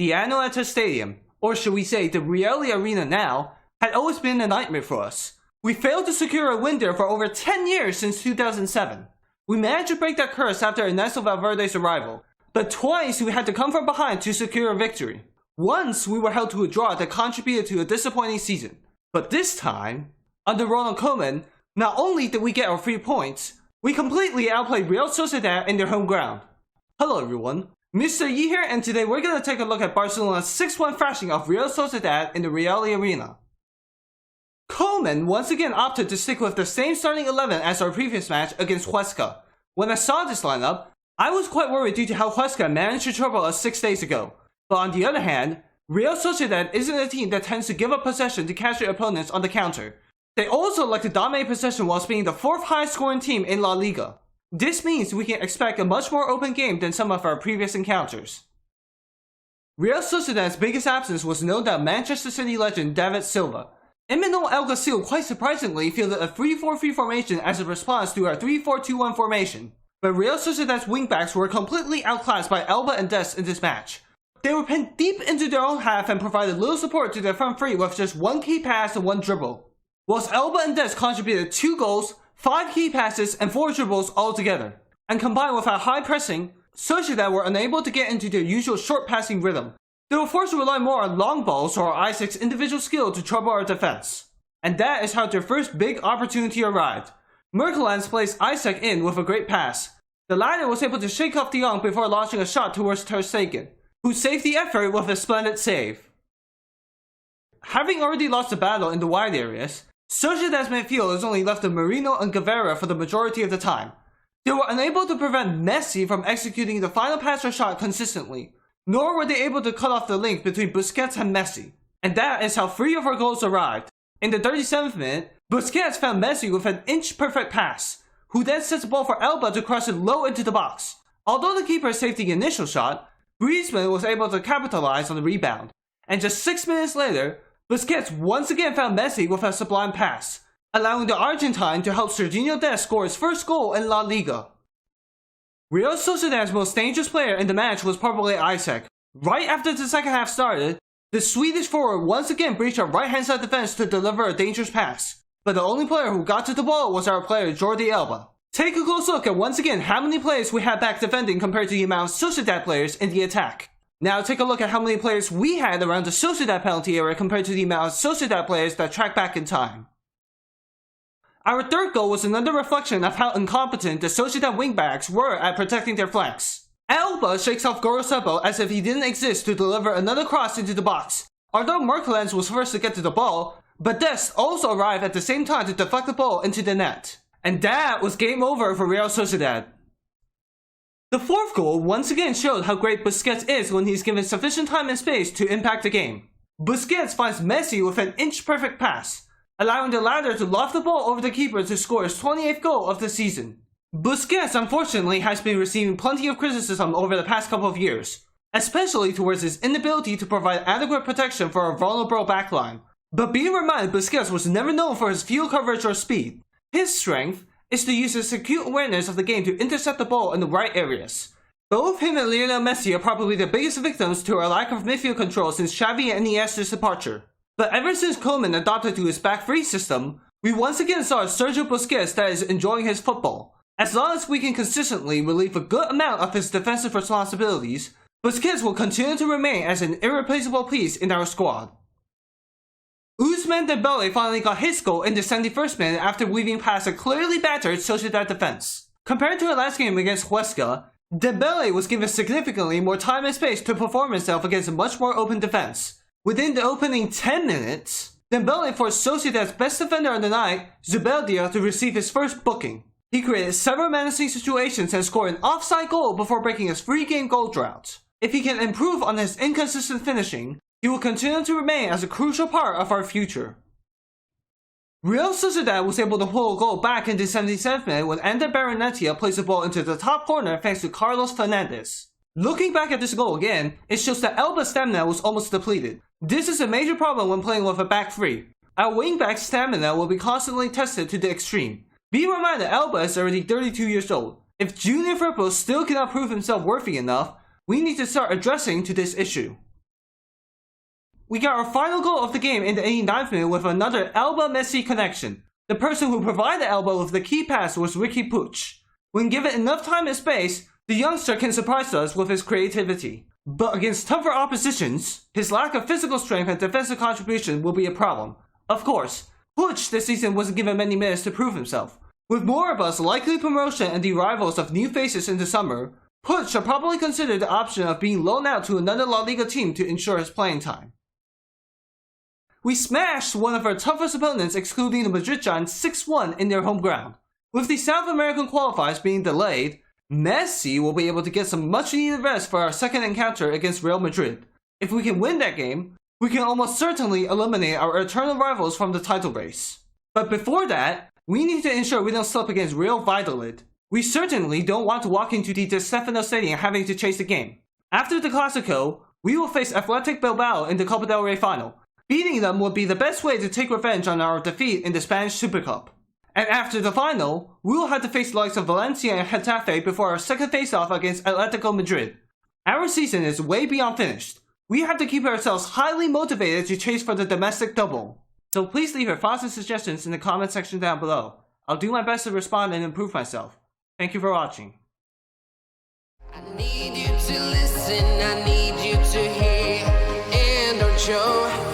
The Anoeta Stadium, or should we say the Real Arena now, had always been a nightmare for us. We failed to secure a win there for over 10 years since 2007. We managed to break that curse after Ernesto Valverde's arrival, but twice we had to come from behind to secure a victory. Once we were held to a draw that contributed to a disappointing season. But this time, under Ronald Koeman, not only did we get our 3 points, we completely outplayed Real Sociedad in their home ground. Hello everyone, Mr. Yi here, and today we're going to take a look at Barcelona's 6-1 thrashing of Real Sociedad in the Real Arena. Koeman once again opted to stick with the same starting 11 as our previous match against Huesca. When I saw this lineup, I was quite worried due to how Huesca managed to trouble us 6 days ago. But on the other hand, Real Sociedad isn't a team that tends to give up possession to catch their opponents on the counter. They also like to dominate possession whilst being the 4th highest scoring team in La Liga. This means we can expect a much more open game than some of our previous encounters. Real Sociedad's biggest absence was no doubt Manchester City legend David Silva. Imanol Alguacil quite surprisingly fielded a 3-4-3 formation as a response to our 3-4-2-1 formation, but Real Sociedad's wingbacks were completely outclassed by Alba and Dest in this match. They were pinned deep into their own half and provided little support to their front three with just 1 key pass and 1 dribble, whilst Alba and Dest contributed 2 goals, 5 key passes and 4 dribbles altogether. And combined with our high pressing, Sociedad were unable to get into their usual short passing rhythm. They were forced to rely more on long balls or Isaac's individual skill to trouble our defense. And that is how their first big opportunity arrived. Merkelans placed Isaac in with a great pass. The latter was able to shake off De Jong before launching a shot towards Ter Stegen, who saved the effort with a splendid save. Having already lost the battle in the wide areas, Sociedad's midfield is only left of Merino and Guevara for the majority of the time. They were unable to prevent Messi from executing the final pass or shot consistently, nor were they able to cut off the link between Busquets and Messi. And that is how 3 of our goals arrived. In the 37th minute, Busquets found Messi with an inch-perfect pass, who then sets the ball for Alba to cross it low into the box. Although the keeper saved the initial shot, Griezmann was able to capitalize on the rebound. And just 6 minutes later, Busquets once again found Messi with a sublime pass, allowing the Argentine to help Serginho Dest score his first goal in La Liga. Real Sociedad's most dangerous player in the match was probably Isaac. Right after the second half started, the Swedish forward once again breached our right-hand side defense to deliver a dangerous pass. But the only player who got to the ball was our player Jordi Alba. Take a close look at once again how many players we had back defending compared to the amount of Sociedad players in the attack. Now take a look at how many players we had around the Sociedad penalty area compared to the amount of Sociedad players that track back in time. Our third goal was another reflection of how incompetent the Sociedad wingbacks were at protecting their flanks. Alba shakes off Gorosebo as if he didn't exist to deliver another cross into the box. Although Merkelans was first to get to the ball, but Dest also arrived at the same time to deflect the ball into the net. And that was game over for Real Sociedad. The 4th goal once again showed how great Busquets is when he's given sufficient time and space to impact the game. Busquets finds Messi with an inch-perfect pass, allowing the latter to loft the ball over the keeper to score his 28th goal of the season. Busquets unfortunately has been receiving plenty of criticism over the past couple of years, especially towards his inability to provide adequate protection for a vulnerable backline. But be reminded, Busquets was never known for his field coverage or speed. His strength is to use his acute awareness of the game to intercept the ball in the right areas. Both him and Lionel Messi are probably the biggest victims to our lack of midfield control since Xavi and Iniesta's departure. But ever since Koeman adopted to his back three system, we once again saw a Sergio Busquets that is enjoying his football. As long as we can consistently relieve a good amount of his defensive responsibilities, Busquets will continue to remain as an irreplaceable piece in our squad. Ousmane Dembele finally got his goal in the 71st minute after weaving past a clearly battered Sociedad defense. Compared to our last game against Huesca, Dembele was given significantly more time and space to perform himself against a much more open defense. Within the opening 10 minutes, Dembele forced Sociedad's best defender of the night, Zubeldia, to receive his first booking. He created several menacing situations and scored an offside goal before breaking his 3-game goal drought. If he can improve on his inconsistent finishing, he will continue to remain as a crucial part of our future. Real Sociedad was able to pull a goal back in the 77th minute when Ander Barrenetxea placed the ball into the top corner thanks to Carlos Fernandes. Looking back at this goal again, it shows that Alba's stamina was almost depleted. This is a major problem when playing with a back three. Our wingback's stamina will be constantly tested to the extreme. Be reminded Alba is already 32 years old. If Junior Firpo still cannot prove himself worthy enough, we need to start addressing to this issue. We got our final goal of the game in the 89th minute with another Alba-Messi connection. The person who provided Alba with the key pass was Ricky Puig. When given enough time and space, the youngster can surprise us with his creativity. But against tougher oppositions, his lack of physical strength and defensive contribution will be a problem. Of course, Puig this season wasn't given many minutes to prove himself. With more of us likely promotion and the arrivals of new faces in the summer, Puig should probably consider the option of being loaned out to another La Liga team to ensure his playing time. We smashed one of our toughest opponents, excluding the Madrid Giants, 6-1 in their home ground. With the South American qualifiers being delayed, Messi will be able to get some much needed rest for our second encounter against Real Madrid. If we can win that game, we can almost certainly eliminate our eternal rivals from the title race. But before that, we need to ensure we don't slip against Real Valladolid. We certainly don't want to walk into the Di Stefano Stadium having to chase the game. After the Clásico, we will face Athletic Bilbao in the Copa del Rey final. Beating them would be the best way to take revenge on our defeat in the Spanish Super Cup. And after the final, we will have to face the likes of Valencia and Getafe before our second face-off against Atletico Madrid. Our season is way beyond finished. We have to keep ourselves highly motivated to chase for the domestic double. So please leave your thoughts and suggestions in the comment section down below. I'll do my best to respond and improve myself. Thank you for watching. I need you to listen, I need you to hear, and don't show.